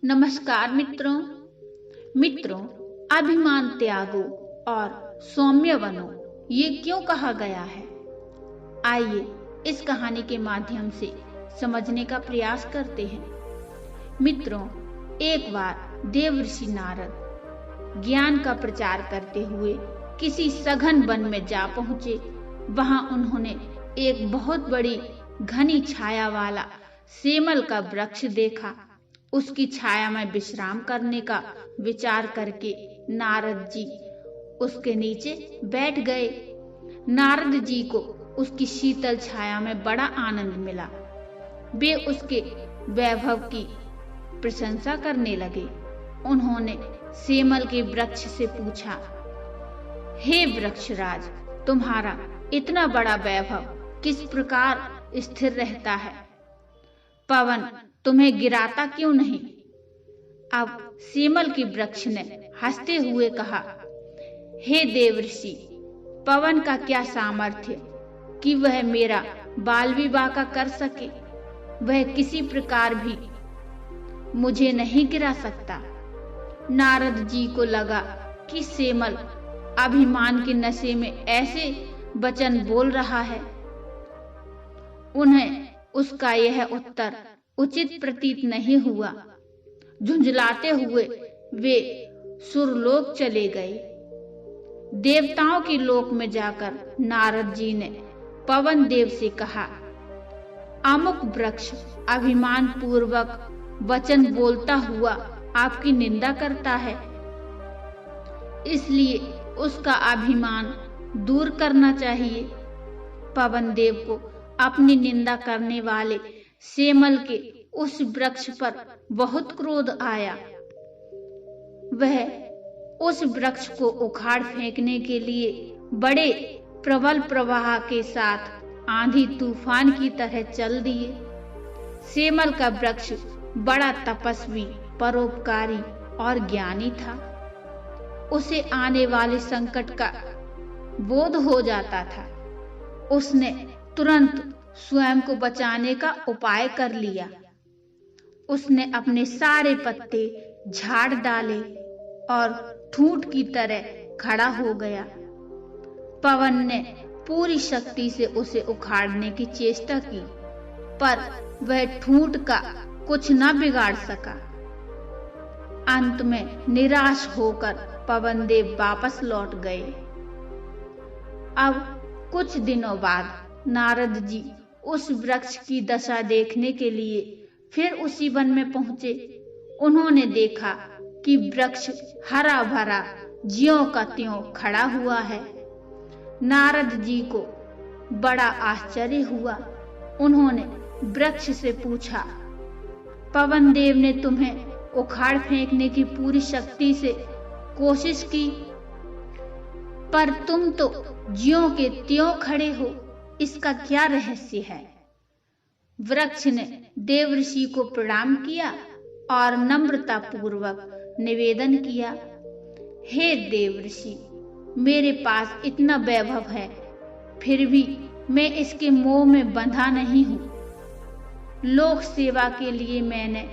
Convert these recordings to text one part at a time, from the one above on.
नमस्कार मित्रों, अभिमान त्यागो और सौम्य बनो, ये क्यों कहा गया है? आइए इस कहानी के माध्यम से समझने का प्रयास करते हैं। मित्रों, एक बार देवर्षि नारद ज्ञान का प्रचार करते हुए किसी सघन वन में जा पहुंचे। वहां उन्होंने एक बहुत बड़ी घनी छाया वाला सेमल का वृक्ष देखा। उसकी छाया में विश्राम करने का विचार करके नारद जी उसके नीचे बैठ गए। नारद जी को उसकी शीतल छाया में बड़ा आनंद मिला। वे उसके वैभव की प्रशंसा करने लगे। उन्होंने सेमल के वृक्ष से पूछा, हे वृक्षराज, तुम्हारा इतना बड़ा वैभव किस प्रकार स्थिर रहता है? पवन तुम्हें गिराता क्यों नहीं? अब सेमल के वृक्ष ने हंसते हुए कहा, हे देवर्षि, पवन का क्या सामर्थ्य कि वह मेरा बाल विवाह कर सके। वह किसी प्रकार भी मुझे नहीं गिरा सकता। नारद जी को लगा कि सेमल अभिमान के नशे में ऐसे वचन बोल रहा है। उन्हें उसका यह उत्तर उचित प्रतीत नहीं हुआ। झुंझलाते हुए वे सुरलोक चले गए। देवताओं के लोक में जाकर नारद जी ने पवन देव से कहा, अमुक वृक्ष अभिमान पूर्वक वचन बोलता हुआ आपकी निंदा करता है, इसलिए उसका अभिमान दूर करना चाहिए। पवन देव को अपनी निंदा करने वाले सेमल के उस वृक्ष पर बहुत क्रोध आया। वह उस वृक्ष को उखाड़ फेंकने के लिए बड़े प्रबल प्रवाह के साथ आंधी तूफान की तरह चल दिए। सेमल का वृक्ष बड़ा तपस्वी, परोपकारी और ज्ञानी था। उसे आने वाले संकट का बोध हो जाता था। उसने तुरंत स्वयं को बचाने का उपाय कर लिया। उसने अपने सारे पत्ते झाड़ डाले और ठूंठ की तरह खड़ा हो गया। पवन ने पूरी शक्ति से उसे उखाड़ने की चेष्टा की, पर वह ठूंठ का कुछ न बिगाड़ सका। अंत में निराश होकर पवन देव वापस लौट गए। अब कुछ दिनों बाद नारद जी उस वृक्ष की दशा देखने के लिए फिर उसी वन में पहुंचे। उन्होंने देखा कि वृक्ष हरा भरा ज्यों का त्यों खड़ा हुआ है। नारद जी को बड़ा आश्चर्य हुआ। उन्होंने वृक्ष से पूछा, पवन देव ने तुम्हें उखाड़ फेंकने की पूरी शक्ति से कोशिश की, पर तुम तो ज्यों के त्यों खड़े हो, इसका क्या रहस्य है? वृक्ष ने देवर्षि को प्रणाम किया और नम्रता पूर्वक निवेदन किया, हे देवर्षि, मेरे पास इतना वैभव है, फिर भी मैं इसके मोह में बंधा नहीं हूँ। लोक सेवा के लिए मैंने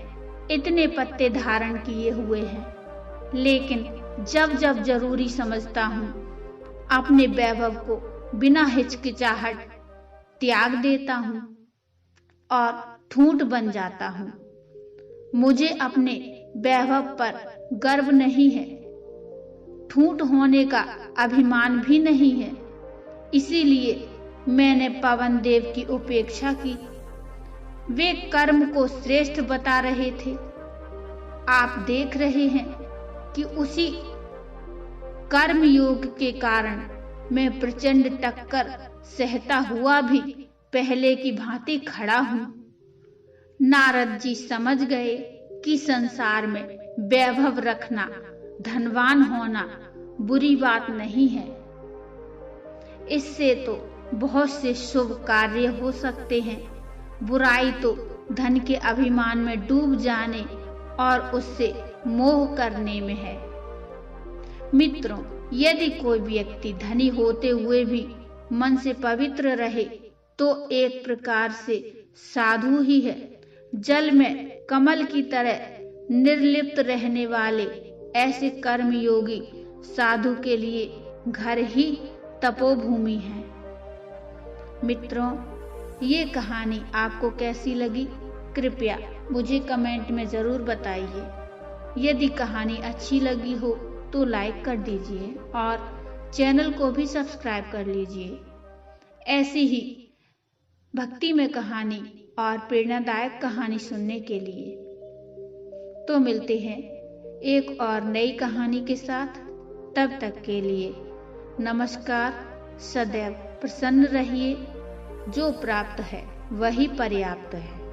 इतने पत्ते धारण किए हुए हैं, लेकिन जब जब जरूरी समझता हूँ, अपने वैभव को बिना हिचकिचाहट त्याग देता हूँ और ठूंठ बन जाता हूँ। मुझे अपने वैभव पर गर्व नहीं है, ठूंठ होने का अभिमान भी नहीं है। इसीलिए मैंने पवन देव की उपेक्षा की। वे कर्म को श्रेष्ठ बता रहे थे। आप देख रहे हैं कि उसी कर्म योग के कारण मैं प्रचंड टक्कर सहता हुआ भी पहले की भांति खड़ा हूं। नारद जी समझ गए कि संसार में वैभव रखना, धनवान होना बुरी बात नहीं है। इससे तो बहुत से शुभ कार्य हो सकते हैं। बुराई तो धन के अभिमान में डूब जाने और उससे मोह करने में है। मित्रों, यदि कोई व्यक्ति धनी होते हुए भी मन से पवित्र रहे तो एक प्रकार से साधु ही है। जल में कमल की तरह निर्लिप्त रहने वाले ऐसे कर्मयोगी साधु के लिए घर ही तपोभूमि है। मित्रों, ये कहानी आपको कैसी लगी कृपया मुझे कमेंट में जरूर बताइए। यदि कहानी अच्छी लगी हो तो लाइक कर दीजिए और चैनल को भी सब्सक्राइब कर लीजिए। ऐसी ही भक्तिमय कहानी और प्रेरणादायक कहानी सुनने के लिए तो मिलते हैं एक और नई कहानी के साथ। तब तक के लिए नमस्कार। सदैव प्रसन्न रहिए। जो प्राप्त है वही पर्याप्त है।